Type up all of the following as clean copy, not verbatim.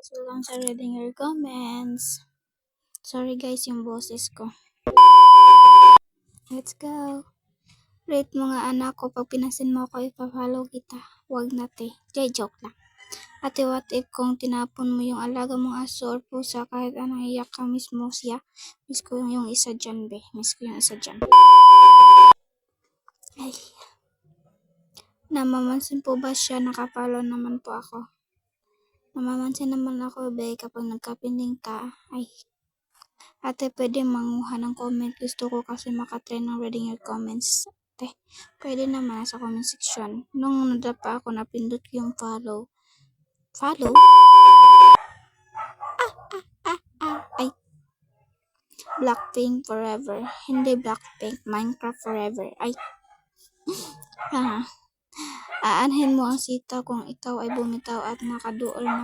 Welcome sa reading your comments. Sorry guys, yung boses ko. Let's go. Rate mga anak ko. Pag pinasin mo ako, ipapollow kita. Wag na te. Joke lang. Ate, what if kung tinapon mo yung alaga mong aso or pusa kahit anong iyak ka mismo siya? Miss ko yung isa dyan, be. Miss ko yung isa dyan. Ay. Namamansin po ba siya? Nakapollow naman po ako. Namamansin naman ako, be, kapag nagkapiling ka. Ay. Ate, pwede manguha ng comment. Gusto ko kasi makatry ng reading your comments. Ate, pwede naman sa comment section. Nung nadapa ako, napindot yung follow. Follow? Ay. Blackpink forever. Hindi Blackpink. Minecraft forever. Ay. Aanhin mo ang sita kung ikaw ay bumitaw at nakaduol na.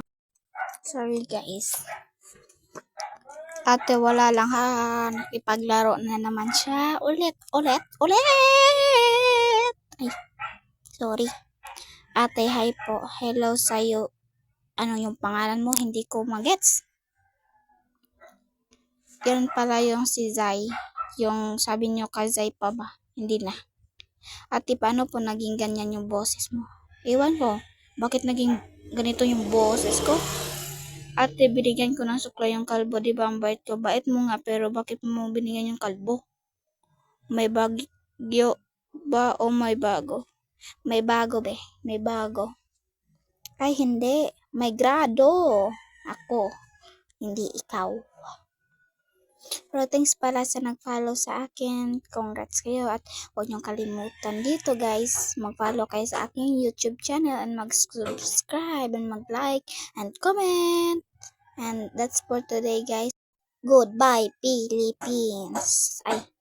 Sorry guys. Ate, wala lang ha. Nakipaglaro na naman siya. Ulit. Ay. Sorry. Ate, hi po. Hello sa'yo. Ano yung pangalan mo? Hindi ko magets. Yan pala yung si Zai. Yung sabi nyo kay Zai pa ba? Hindi na. Ate, paano po naging ganyan yung boses mo? Ewan ko. Bakit naging ganito yung boses ko? Ate, binigyan ko ng sukla yung kalbo. Di ba ang bait ko? Bait mo nga, pero bakit mo binigyan yung kalbo? May bagyo ba o may bago? May bago, be. May bago. Ay, hindi. May grado. Ako. Hindi ikaw. Pero thanks pala sa nag-follow sa akin. Congrats kayo. At huwag niyong kalimutan dito guys. Mag-follow kayo sa aking YouTube channel. And mag-subscribe. And mag-like. And comment. And that's for today guys. Goodbye Philippines. Ay.